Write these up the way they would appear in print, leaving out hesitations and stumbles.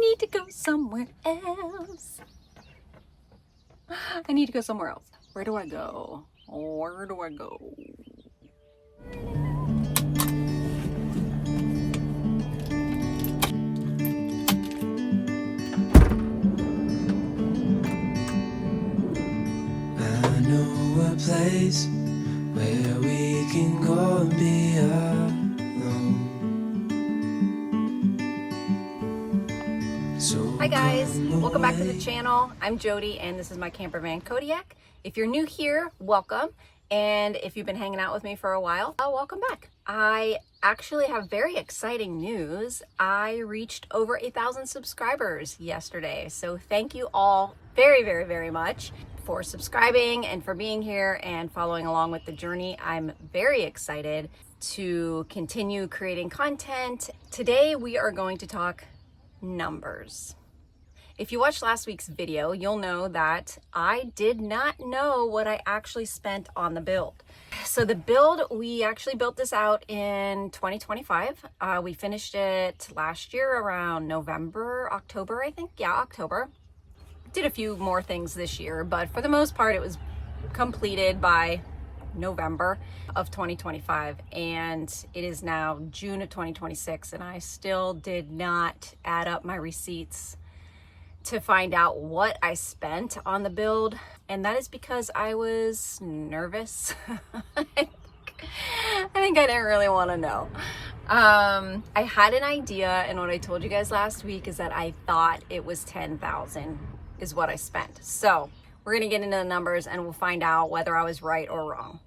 need to go somewhere else. I need to go somewhere else. Where do I go? Where do I go? I know a place where we can go and be alone. So Hi guys, welcome back to the channel. I'm Jody and this is my Campervan Kodiak. If you're new here, welcome. And if you've been hanging out with me for a while, welcome back. I actually have very exciting news. I reached over 1,000 subscribers yesterday. So thank you all very much for subscribing and for being here and following along with the journey. I'm very excited to continue creating content. Today we are going to talk numbers. If you watched last week's video, you'll know that I did not know what I actually spent on the build. So the build, we actually built this out in 2025. We finished it last year around November, October, I think. Yeah, October. Did a few more things this year, but for the most part, it was completed by November of 2025, and it is now June of 2026, and I still did not add up my receipts to find out what I spent on the build, and that is because I was nervous. I think I didn't really want to know. I had an idea, and what I told you guys last week is that I thought it was 10,000 is what I spent. So we're gonna get into the numbers and we'll find out whether I was right or wrong.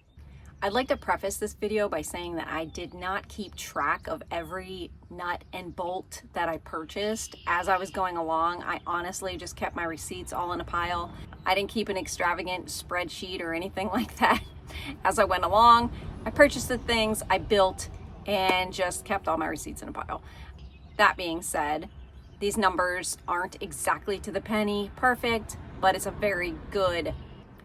I'd like to preface this video by saying that I did not keep track of every nut and bolt that I purchased as I was going along. I honestly just kept my receipts all in a pile. I didn't keep an extravagant spreadsheet or anything like that. As I went along, I purchased the things, I built, and just kept all my receipts in a pile. That being said, these numbers aren't exactly to the penny perfect, but it's a very good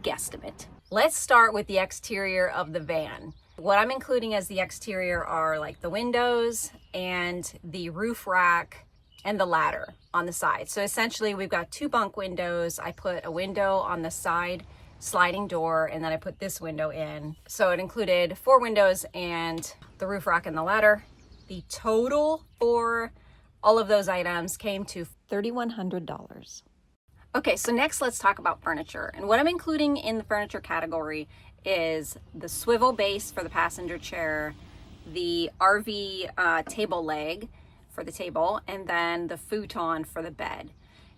guesstimate. Let's start with the exterior of the van. What I'm including as the exterior are like the windows and the roof rack and the ladder on the side. So essentially we've got two bunk windows. I put a window on the side sliding door, and then I put this window in. So it included 4 windows and the roof rack and the ladder. The total for all of those items came to $3,100. Okay, so next let's talk about furniture. And what I'm including in the furniture category is the swivel base for the passenger chair, the RV table leg for the table, and then the futon for the bed.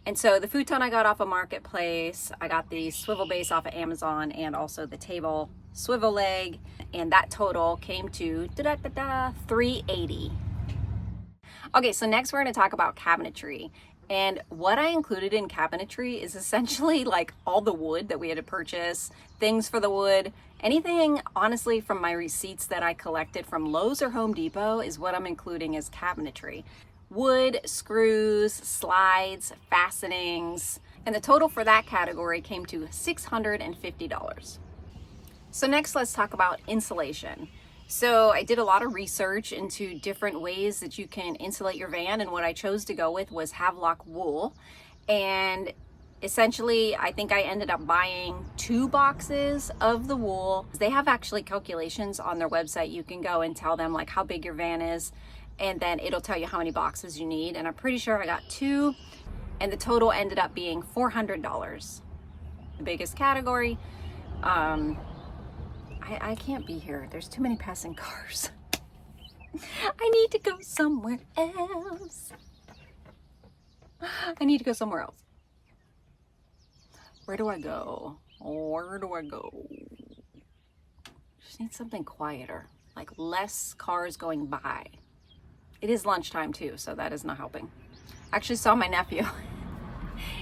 And so the futon I got off of Marketplace, I got the swivel base off of Amazon, and also the table swivel leg, and that total came to $380. Okay, so next we're going to talk about cabinetry. And what I included in cabinetry is essentially like all the wood that we had to purchase, things for the wood, anything honestly from my receipts that I collected from Lowe's or Home Depot is what I'm including as cabinetry. Wood, screws, slides, fastenings, and the total for that category came to $650. So next let's talk about insulation. So I did a lot of research into different ways that you can insulate your van, and what I chose to go with was Havelock wool. And essentially, I think I ended up buying 2 boxes of the wool. They have actually calculations on their website. You can go and tell them like how big your van is, and then it'll tell you how many boxes you need. And I'm pretty sure I got 2, and the total ended up being $400. The biggest category. I can't be here. There's too many passing cars. I need to go somewhere else. I need to go somewhere else. Where do I go? Where do I go? Just need something quieter, like less cars going by. It is lunchtime too, so that is not helping. I actually saw my nephew.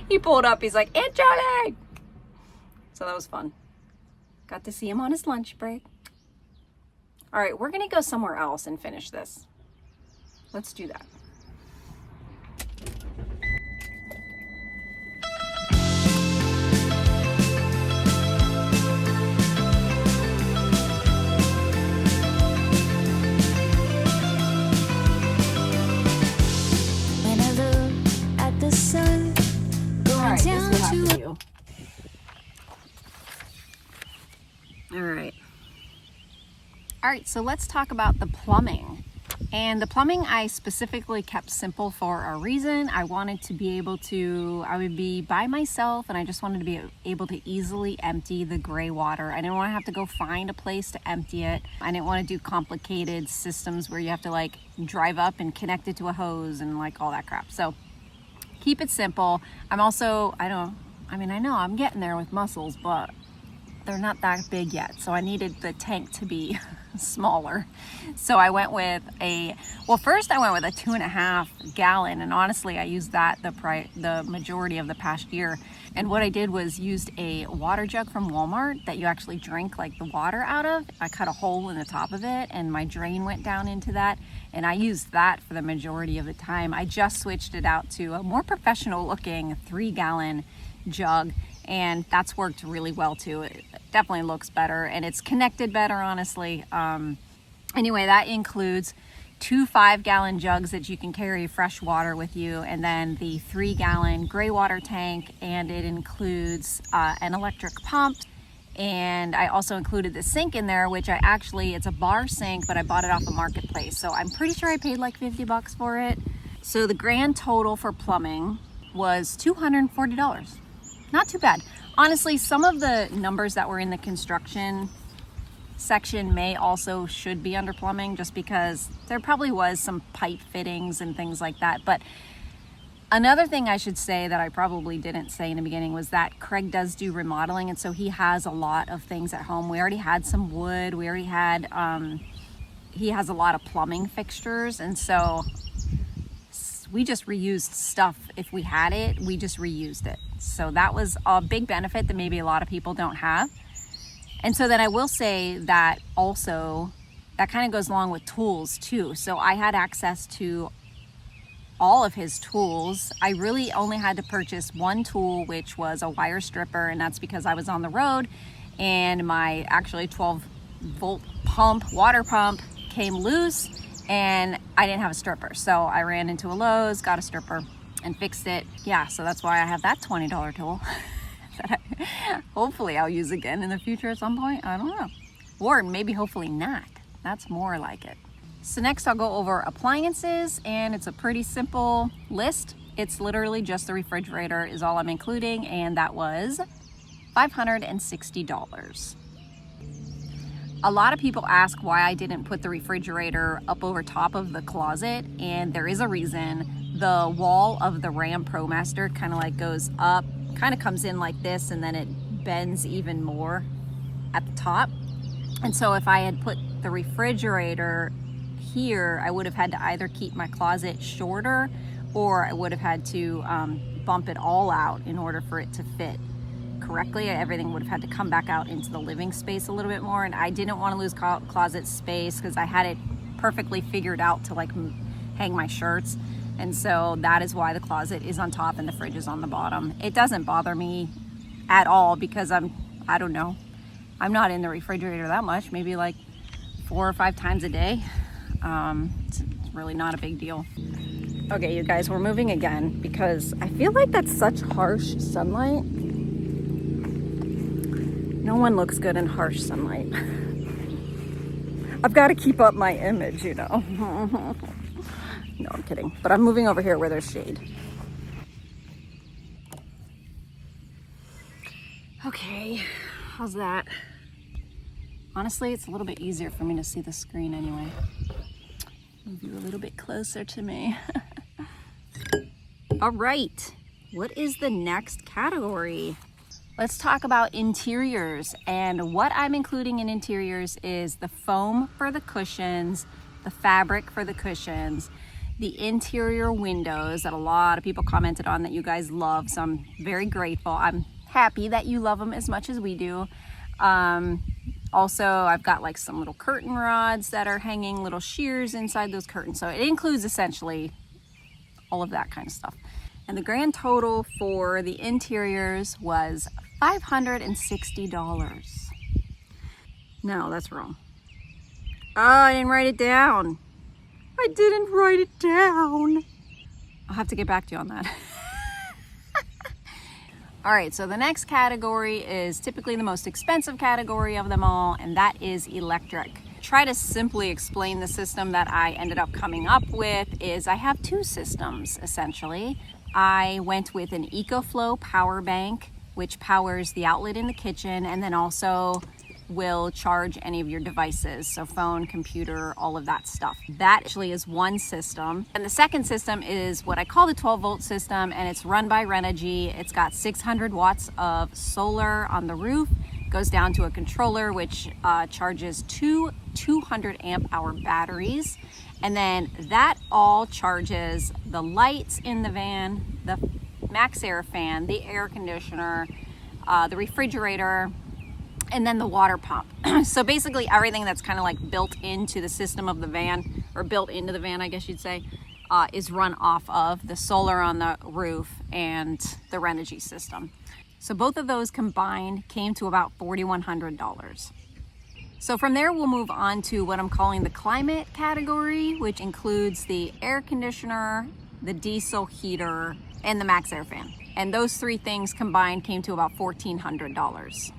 He pulled up. He's like, "Aunt Johnny!" So that was fun. Got to see him on his lunch break. All right, we're gonna go somewhere else and finish this. Let's do that. When I look at the All right, so let's talk about the plumbing. And the plumbing I specifically kept simple for a reason. I wanted to be able to, I would be by myself and I just wanted to be able to easily empty the gray water. I didn't want to have to go find a place to empty it. I didn't want to do complicated systems where you have to like drive up and connect it to a hose and like all that crap. So keep it simple. I'm also, I know I'm getting there with muscles, but they're not that big yet. So I needed the tank to be smaller. So I went with first I went with a 2.5 gallon, and honestly I used that the majority of the past year. And what I did was used a water jug from Walmart that you actually drink like the water out of. I cut a hole in the top of it and my drain went down into that, and I used that for the majority of the time. I just switched it out to a more professional looking 3-gallon jug, and that's worked really well too. It definitely looks better and it's connected better, honestly. Anyway, that includes 2 5-gallon jugs that you can carry fresh water with you, and then the 3-gallon gray water tank, and it includes an electric pump. And I also included the sink in there, which it's a bar sink, but I bought it off a marketplace, so I'm pretty sure I paid like $50 for it. So the grand total for plumbing was $240. Not too bad. Honestly, some of the numbers that were in the construction section should be under plumbing, just because there probably was some pipe fittings and things like that. But another thing I should say that I probably didn't say in the beginning was that Craig does do remodeling, and so he has a lot of things at home. We already had some wood. We already had, he has a lot of plumbing fixtures, and so we just reused stuff. If we had it, we just reused it. So that was a big benefit that maybe a lot of people don't have. And so then I will say that also that kind of goes along with tools too. So I had access to all of his tools. I really only had to purchase one tool, which was a wire stripper, and that's because I was on the road and my actually 12-volt water pump came loose and I didn't have a stripper. So I ran into a Lowe's, got a stripper and fixed it. Yeah, so that's why I have that $20 tool that hopefully I'll use again in the future at some point. I don't know. Or maybe hopefully not. That's more like it. So next I'll go over appliances, and it's a pretty simple list. It's literally just the refrigerator is all I'm including, and that was $560. A lot of people ask why I didn't put the refrigerator up over top of the closet, and there is a reason. The wall of the Ram ProMaster kind of like goes up, kind of comes in like this, and then it bends even more at the top. And so if I had put the refrigerator here, I would have had to either keep my closet shorter, or I would have had to bump it all out in order for it to fit correctly. Everything would have had to come back out into the living space a little bit more, and I didn't want to lose closet space because I had it perfectly figured out to like hang my shirts. And so that is why the closet is on top and the fridge is on the bottom. It doesn't bother me at all because I don't know, I'm not in the refrigerator that much, maybe like 4 or 5 times a day. It's really not a big deal. Okay, you guys, we're moving again because I feel like that's such harsh sunlight. No one looks good in harsh sunlight. I've got to keep up my image, you know. No, I'm kidding. But I'm moving over here where there's shade. Okay, how's that? Honestly, it's a little bit easier for me to see the screen anyway. Move you a little bit closer to me. All right, what is the next category? Let's talk about interiors, and what I'm including in interiors is the foam for the cushions, the fabric for the cushions, the interior windows that a lot of people commented on that you guys love, so I'm very grateful. I'm happy that you love them as much as we do. Also, I've got like some little curtain rods that are hanging, little shears inside those curtains, so it includes essentially all of that kind of stuff. And the grand total for the interiors was $560. No, that's wrong. Oh, I didn't write it down. I didn't write it down. I'll have to get back to you on that. All right, so the next category is typically the most expensive category of them all, and that is electric. try to simply explain the system that I ended up coming up with is I have two systems essentially. I went with an EcoFlow power bank, which powers the outlet in the kitchen and then also will charge any of your devices, so phone, computer, all of that stuff. That actually is one system. And the second system is what I call the 12-volt system, and it's run by Renogy. It's got 600 watts of solar on the roof, goes down to a controller which charges two 200 amp hour batteries, and then that all charges the lights in the van, the max air fan, the air conditioner, the refrigerator, and then the water pump. So basically everything that's kind of like built into the system of the van, or built into the van I guess you'd say, is run off of the solar on the roof and the Renogy system. So both of those combined came to about $4,100. So from there we'll move on to what I'm calling the climate category, which includes the air conditioner, the diesel heater, and the max air fan. And those three things combined came to about $1,400.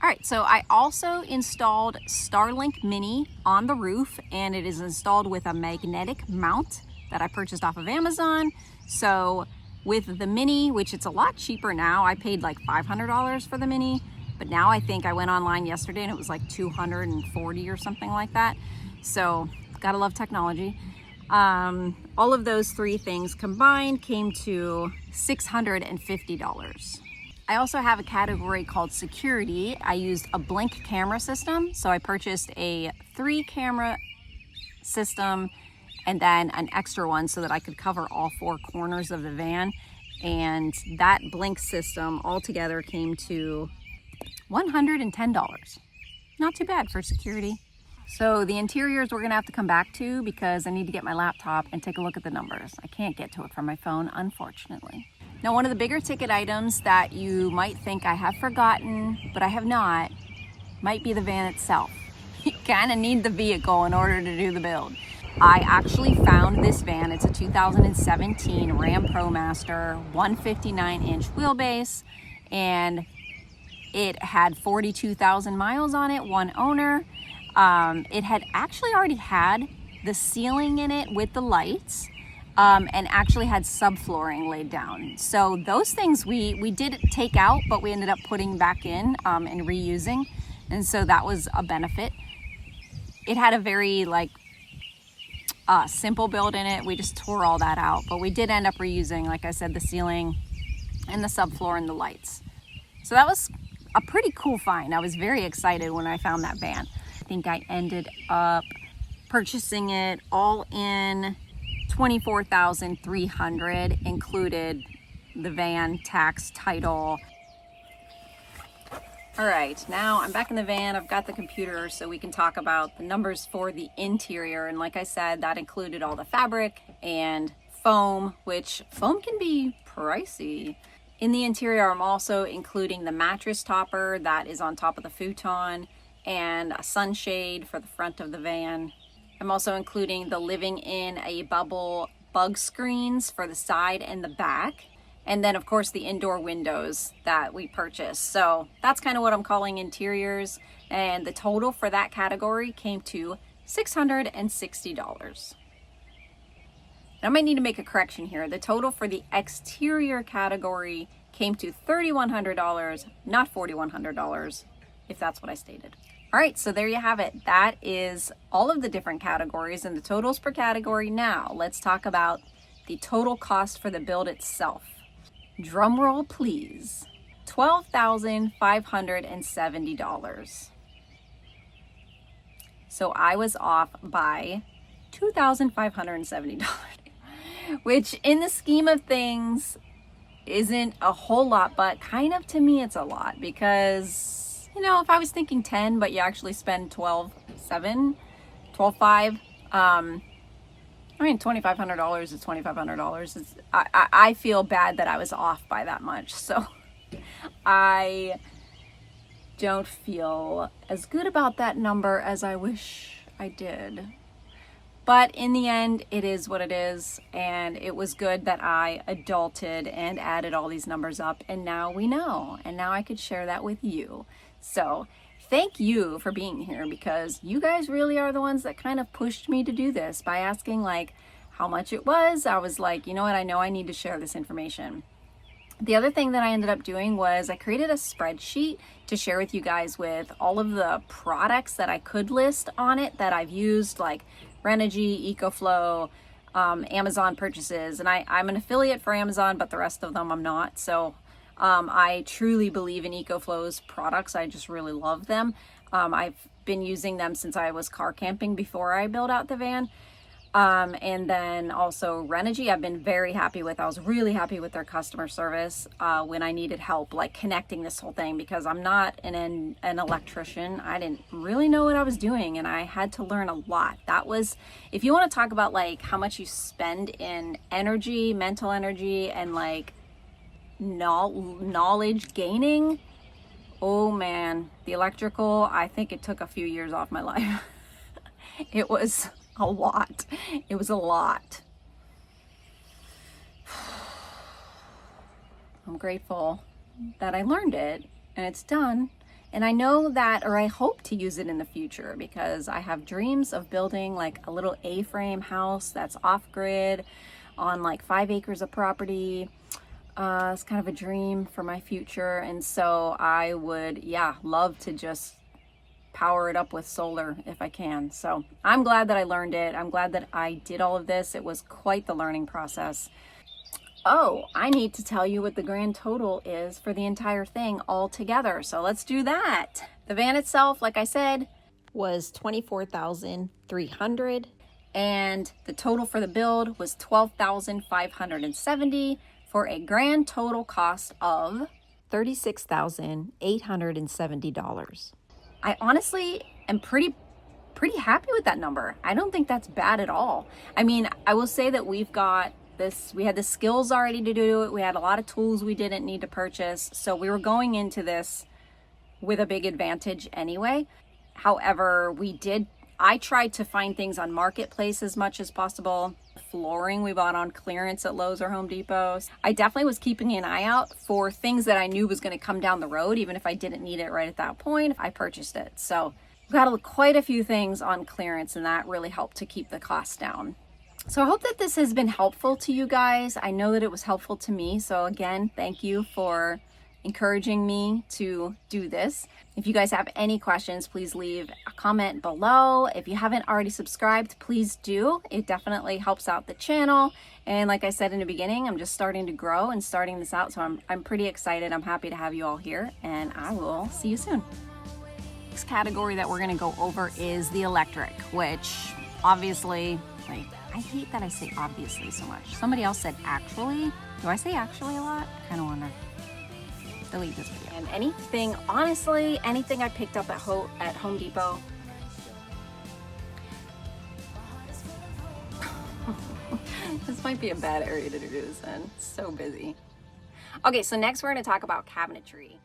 All right, so I also installed Starlink Mini on the roof, and it is installed with a magnetic mount that I purchased off of Amazon. So with the Mini, which it's a lot cheaper now, I paid like $500 for the Mini, but now I think I went online yesterday and it was like $240 or something like that. So gotta love technology. All of those three things combined came to $650. I also have a category called security. I used a Blink camera system. So I purchased a 3-camera system and then an extra one so that I could cover all 4 corners of the van. And that Blink system altogether came to $110. Not too bad for security. So the interiors we're gonna have to come back to because I need to get my laptop and take a look at the numbers. I can't get to it from my phone, unfortunately. Now, one of the bigger ticket items that you might think I have forgotten, but I have not, might be the van itself. You kind of need the vehicle in order to do the build. I actually found this van. It's a 2017 Ram ProMaster 159-inch wheelbase, and it had 42,000 miles on it, one owner. It had actually already had the ceiling in it with the lights, and actually had subflooring laid down. So those things we did take out, but we ended up putting back in and reusing. And so that was a benefit. It had a very simple build in it. We just tore all that out, but we did end up reusing, like I said, the ceiling and the subfloor and the lights. So that was a pretty cool find. I was very excited when I found that van. I think I ended up purchasing it all in $24,300, included the van, tax, title. All right, now I'm back in the van. I've got the computer so we can talk about the numbers for the interior. And like I said, that included all the fabric and foam, which foam can be pricey. In the interior, I'm also including the mattress topper that is on top of the futon and a sunshade for the front of the van. I'm also including the living in a bubble bug screens for the side and the back. And then of course the indoor windows that we purchased. So that's kind of what I'm calling interiors. And the total for that category came to $660. I might need to make a correction here. The total for the exterior category came to $3,100, not $4,100, if that's what I stated. All right, so there you have it. That is all of the different categories and the totals per category. Now, let's talk about the total cost for the build itself. Drum roll, please. $12,570. So I was off by $2,570, which in the scheme of things isn't a whole lot, but kind of to me it's a lot because, you know, if I was thinking 10, but you actually spend 12,700, 12,500, I mean, $2,500 is $2,500. I feel bad that I was off by that much. So I don't feel as good about that number as I wish I did. But in the end, it is what it is. And it was good that I adulted and added all these numbers up. And now we know. And now I could share that with you. So thank you for being here, because you guys really are the ones that kind of pushed me to do this by asking like how much it was. I was like, you know what, I know I need to share this information. The other thing that I ended up doing was I created a spreadsheet to share with you guys with all of the products that I could list on it that I've used, like Renogy, EcoFlow, Amazon purchases. And I'm an affiliate for Amazon, but the rest of them I'm not. So I truly believe in EcoFlow's products. I just really love them. I've been using them since I was car camping before I built out the van. And then also Renogy, I've been very happy with. I was really happy with their customer service when I needed help, like connecting this whole thing, because I'm not an electrician. I didn't really know what I was doing, and I had to learn a lot. That was, if you want to talk about like how much you spend in energy, mental energy, and like knowledge gaining, oh man, the electrical, I think it took a few years off my life. It was a lot. It was a lot. I'm grateful that I learned it and it's done. And I know that, or I hope to use it in the future, because I have dreams of building like a little A-frame house that's off-grid on like 5 acres of property. It's kind of a dream for my future. And so I would, love to just power it up with solar if I can. So I'm glad that I learned it. I'm glad that I did all of this. It was quite the learning process. Oh, I need to tell you what the grand total is for the entire thing all together. So let's do that. The van itself, like I said, was $24,300, and the total for the build was $12,570 for a grand total cost of $36,870. I honestly am pretty happy with that number. I don't think that's bad at all. I mean, I will say that we had the skills already to do it. We had a lot of tools we didn't need to purchase. So we were going into this with a big advantage anyway. However, I tried to find things on Marketplace as much as possible. Flooring we bought on clearance at Lowe's or Home Depot. I definitely was keeping an eye out for things that I knew was going to come down the road, even if I didn't need it right at that point. I purchased it. So we got quite a few things on clearance, and that really helped to keep the cost down. So I hope that this has been helpful to you guys. I know that it was helpful to me. So again, thank you for encouraging me to do this. If you guys have any questions, please leave a comment below. If you haven't already subscribed, please do. It definitely helps out the channel. And like I said in the beginning, I'm just starting to grow and starting this out. So I'm pretty excited. I'm happy to have you all here, and I will see you soon. Next category that we're gonna go over is the electric, which obviously, like, I hate that I say obviously so much. Somebody else said actually. Do I say actually a lot? I kind of wonder. Delete this video. And anything, honestly, anything I picked up at Home Depot. This might be a bad area to do this in. It's so busy. Okay, so next we're going to talk about cabinetry.